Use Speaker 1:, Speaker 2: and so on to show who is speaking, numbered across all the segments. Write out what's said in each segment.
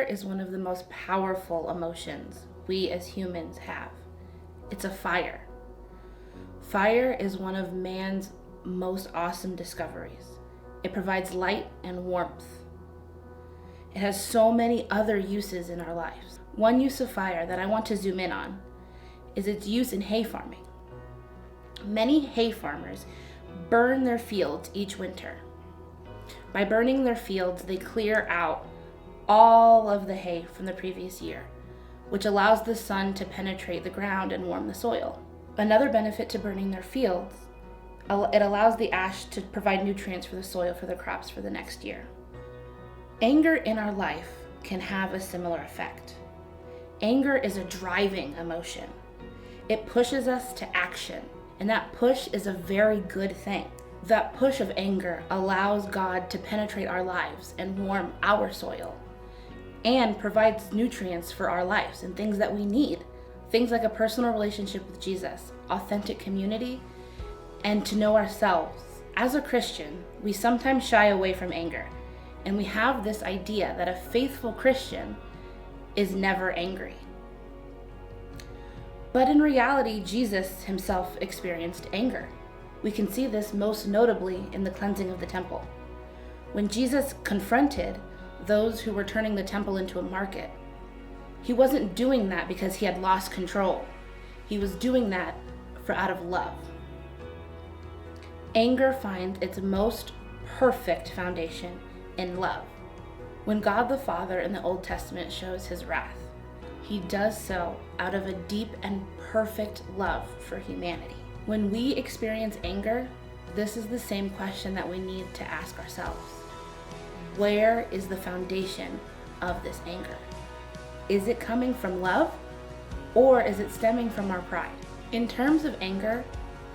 Speaker 1: is one of the most powerful emotions we as humans have. It's a fire. Fire is one of man's most awesome discoveries. It provides light and warmth. It has so many other uses in our lives. One use of fire that I want to zoom in on is its use in hay farming. Many hay farmers burn their fields each winter. By burning their fields, they clear out all of the hay from the previous year, which allows the sun to penetrate the ground and warm the soil. Another benefit to burning their fields, it allows the ash to provide nutrients for the soil for the crops for the next year. Anger in our life can have a similar effect. Anger is a driving emotion. It pushes us to action, and that push is a very good thing. That push of anger allows God to penetrate our lives and warm our soil, and provides nutrients for our lives and things that we need. Things like a personal relationship with Jesus, authentic community, and to know ourselves. As a Christian, we sometimes shy away from anger, and we have this idea that a faithful Christian is never angry. But in reality, Jesus himself experienced anger. We can see this most notably in the cleansing of the temple. When Jesus confronted those who were turning the temple into a market, he wasn't doing that because he had lost control. He was doing that out of love. Anger finds its most perfect foundation in love. When God the Father in the Old Testament shows his wrath, he does so out of a deep and perfect love for humanity. When we experience anger, this is the same question that we need to ask ourselves. Where is the foundation of this anger? Is it coming from love, or is it stemming from our pride? In terms of anger,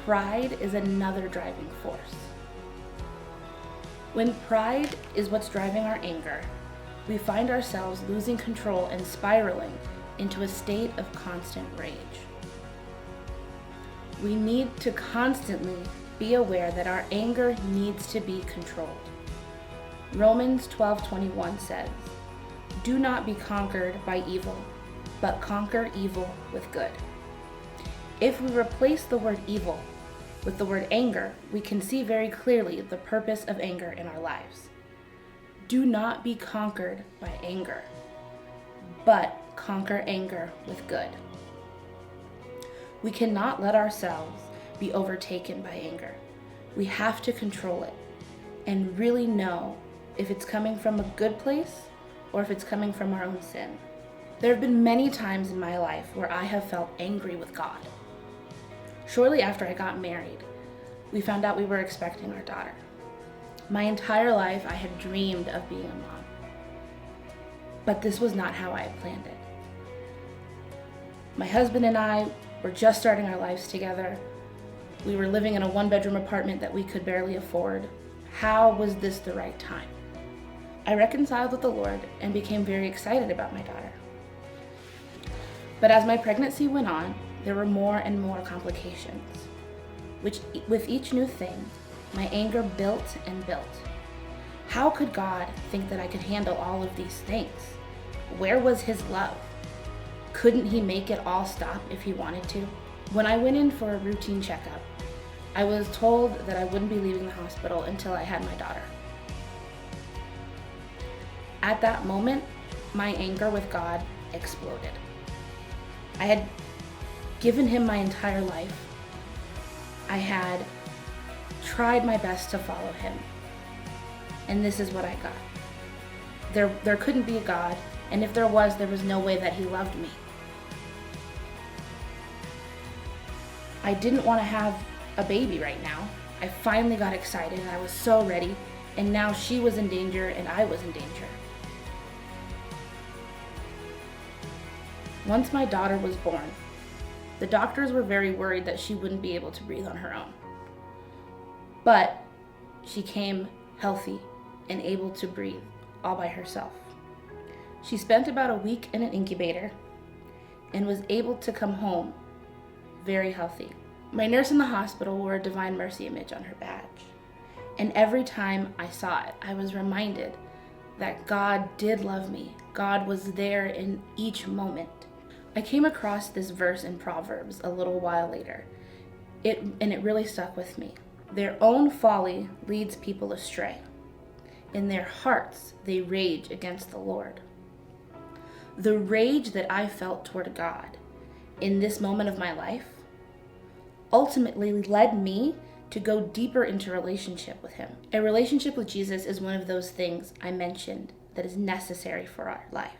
Speaker 1: pride is another driving force. When pride is what's driving our anger, we find ourselves losing control and spiraling into a state of constant rage. We need to constantly be aware that our anger needs to be controlled. Romans 12:21 says, "Do not be conquered by evil, but conquer evil with good." If we replace the word evil with the word anger, we can see very clearly the purpose of anger in our lives. Do not be conquered by anger, but conquer anger with good. We cannot let ourselves be overtaken by anger. We have to control it and really know if it's coming from a good place or if it's coming from our own sin. There have been many times in my life where I have felt angry with God. Shortly after I got married, we found out we were expecting our daughter. My entire life I had dreamed of being a mom, but this was not how I had planned it. My husband and I were just starting our lives together. We were living in a one-bedroom apartment that we could barely afford. How was this the right time? I reconciled with the Lord and became very excited about my daughter. But as my pregnancy went on, there were more and more complications, which with each new thing, my anger built and built. How could God think that I could handle all of these things? Where was his love? Couldn't he make it all stop if he wanted to? When I went in for a routine checkup, I was told that I wouldn't be leaving the hospital until I had my daughter. At that moment, my anger with God exploded. I had given him my entire life. I had tried my best to follow him. And this is what I got. There couldn't be a God, and if there was no way that he loved me. I didn't want to have a baby right now. I finally got excited and I was so ready, and now she was in danger and I was in danger. Once my daughter was born, the doctors were very worried that she wouldn't be able to breathe on her own. But she came healthy and able to breathe all by herself. She spent about a week in an incubator and was able to come home very healthy. My nurse in the hospital wore a Divine Mercy image on her badge. And every time I saw it, I was reminded that God did love me. God was there in each moment. I came across this verse in Proverbs a little while later. It really stuck with me. Their own folly leads people astray. In their hearts, they rage against the Lord. The rage that I felt toward God in this moment of my life ultimately led me to go deeper into relationship with him. A relationship with Jesus is one of those things I mentioned that is necessary for our life.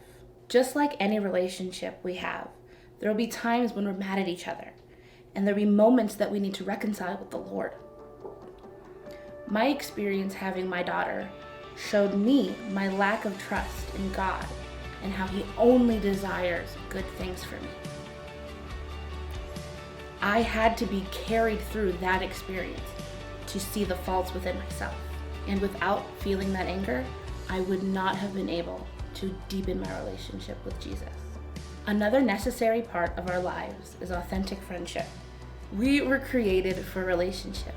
Speaker 1: Just like any relationship we have, there will be times when we're mad at each other, and there'll be moments that we need to reconcile with the Lord. My experience having my daughter showed me my lack of trust in God and how he only desires good things for me. I had to be carried through that experience to see the faults within myself. And without feeling that anger, I would not have been able to deepen my relationship with Jesus. Another necessary part of our lives is authentic friendship. We were created for relationship.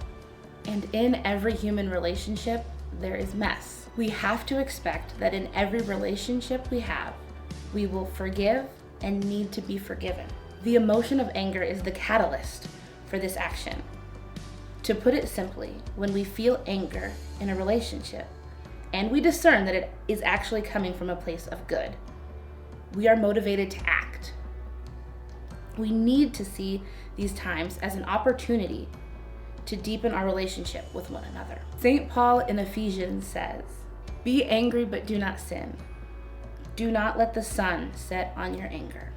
Speaker 1: And in every human relationship, there is mess. We have to expect that in every relationship we have, we will forgive and need to be forgiven. The emotion of anger is the catalyst for this action. To put it simply, when we feel anger in a relationship, and we discern that it is actually coming from a place of good, we are motivated to act. We need to see these times as an opportunity to deepen our relationship with one another. St. Paul in Ephesians says, "Be angry but do not sin. Do not let the sun set on your anger.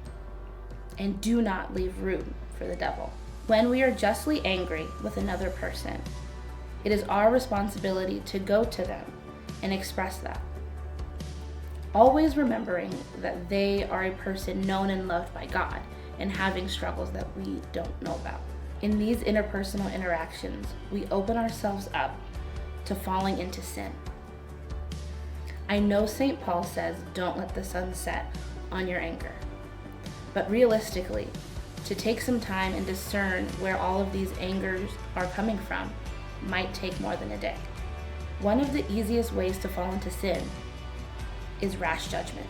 Speaker 1: And do not leave room for the devil." When we are justly angry with another person, it is our responsibility to go to them and express that. Always remembering that they are a person known and loved by God and having struggles that we don't know about. In these interpersonal interactions, we open ourselves up to falling into sin. I know St. Paul says, don't let the sun set on your anger. But realistically, to take some time and discern where all of these angers are coming from might take more than a day. One of the easiest ways to fall into sin is rash judgment.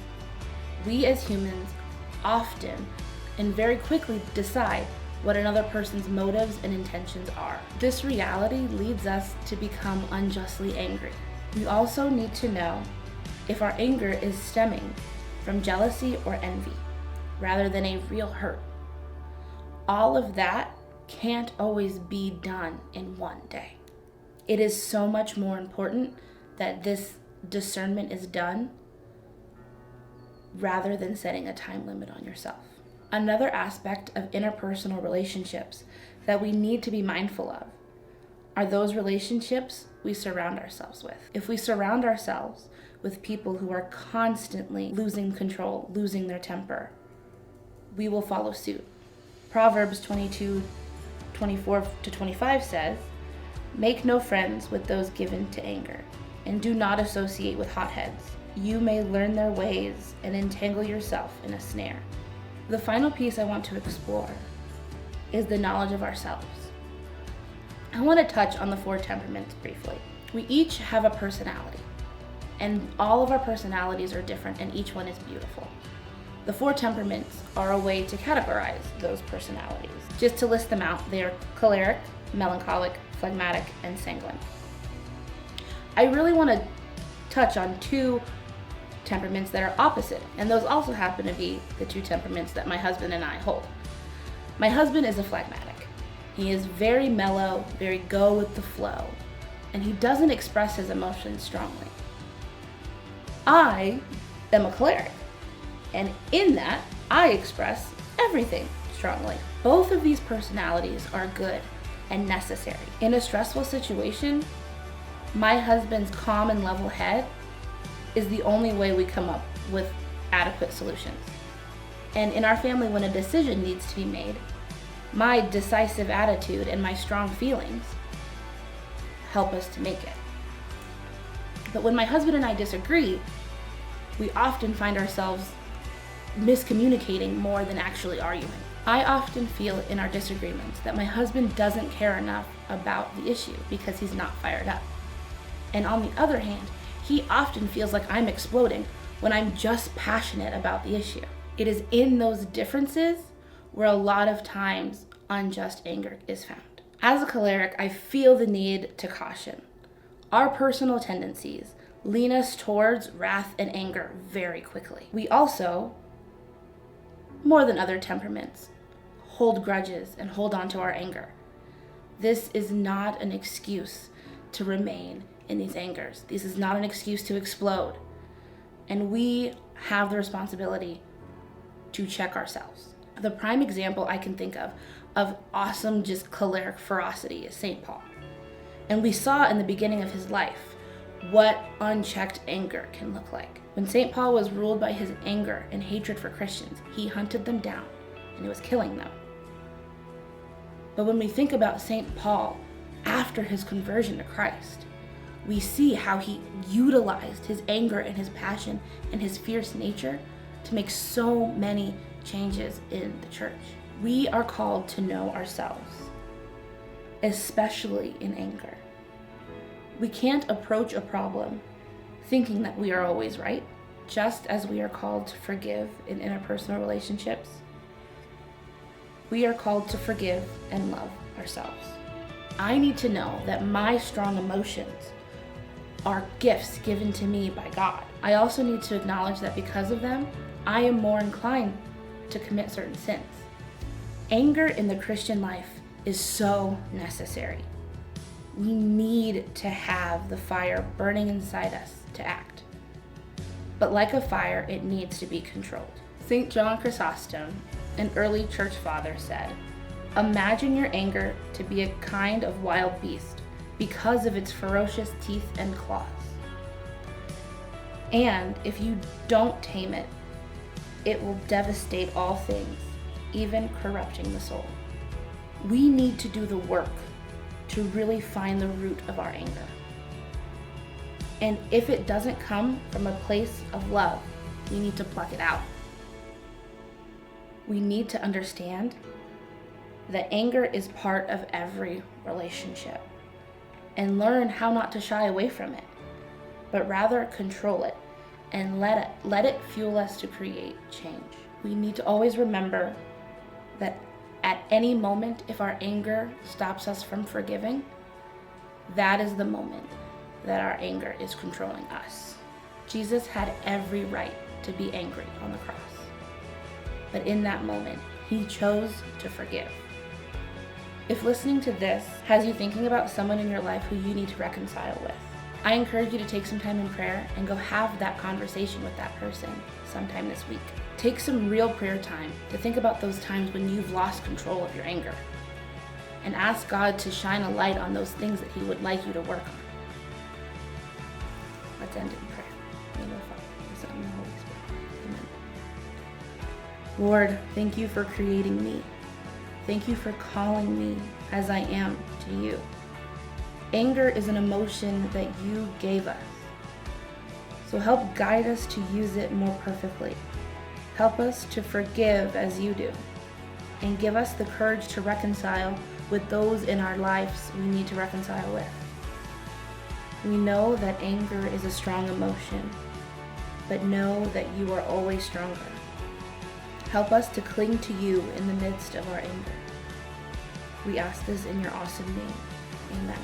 Speaker 1: We as humans often and very quickly decide what another person's motives and intentions are. This reality leads us to become unjustly angry. We also need to know if our anger is stemming from jealousy or envy, rather than a real hurt. All of that can't always be done in one day. It is so much more important that this discernment is done rather than setting a time limit on yourself. Another aspect of interpersonal relationships that we need to be mindful of are those relationships we surround ourselves with. If we surround ourselves with people who are constantly losing control, losing their temper, we will follow suit. Proverbs 22:24-25 says, "Make no friends with those given to anger, and do not associate with hotheads. You may learn their ways and entangle yourself in a snare." The final piece I want to explore is the knowledge of ourselves. I want to touch on the 4 temperaments briefly. We each have a personality, and all of our personalities are different, and each one is beautiful. The 4 temperaments are a way to categorize those personalities. Just to list them out, they are choleric, melancholic, phlegmatic, and sanguine. I really want to touch on 2 temperaments that are opposite, and those also happen to be the 2 temperaments that my husband and I hold. My husband is a phlegmatic. He is very mellow, very go with the flow, and he doesn't express his emotions strongly. I am a choleric, and in that, I express everything strongly. Both of these personalities are good and necessary. In a stressful situation, my husband's calm and level head is the only way we come up with adequate solutions. And in our family, when a decision needs to be made, my decisive attitude and my strong feelings help us to make it. But when my husband and I disagree, we often find ourselves miscommunicating more than actually arguing. I often feel in our disagreements that my husband doesn't care enough about the issue because he's not fired up. And on the other hand, He often feels like I'm exploding when I'm just passionate about the issue. It is in those differences where a lot of times unjust anger is found. As a choleric, I feel the need to caution. Our personal tendencies lean us towards wrath and anger very quickly. We also, more than other temperaments, hold grudges and hold on to our anger. This is not an excuse to remain in these angers. This is not an excuse to explode. And we have the responsibility to check ourselves. The prime example I can think of awesome, just choleric ferocity is St. Paul. And we saw in the beginning of his life what unchecked anger can look like. When St. Paul was ruled by his anger and hatred for Christians, he hunted them down and it was killing them. But when we think about St. Paul after his conversion to Christ, we see how he utilized his anger and his passion and his fierce nature to make so many changes in the church. We are called to know ourselves, especially in anger. We can't approach a problem thinking that we are always right, just as we are called to forgive in interpersonal relationships. We are called to forgive and love ourselves. I need to know that my strong emotions are gifts given to me by God. I also need to acknowledge that because of them, I am more inclined to commit certain sins. Anger in the Christian life is so necessary. We need to have the fire burning inside us to act. But like a fire, it needs to be controlled. St. John Chrysostom, an early church father, said, "Imagine your anger to be a kind of wild beast because of its ferocious teeth and claws. And if you don't tame it, it will devastate all things, even corrupting the soul." We need to do the work to really find the root of our anger. And if it doesn't come from a place of love, we need to pluck it out. We need to understand that anger is part of every relationship and learn how not to shy away from it, but rather control it and let it fuel us to create change. We need to always remember that at any moment, if our anger stops us from forgiving, that is the moment that our anger is controlling us. Jesus had every right to be angry on the cross, but in that moment, he chose to forgive. If listening to this has you thinking about someone in your life who you need to reconcile with, I encourage you to take some time in prayer and go have that conversation with that person sometime this week. Take some real prayer time to think about those times when you've lost control of your anger and ask God to shine a light on those things that he would like you to work on. Let's end it in prayer. In the name of the Father, the Son, and the Holy Spirit. Amen. Lord, thank you for creating me. Thank you for calling me as I am to you. Anger is an emotion that you gave us. So help guide us to use it more perfectly. Help us to forgive as you do. And give us the courage to reconcile with those in our lives we need to reconcile with. We know that anger is a strong emotion, but know that you are always stronger. Help us to cling to you in the midst of our anger. We ask this in your awesome name. Amen.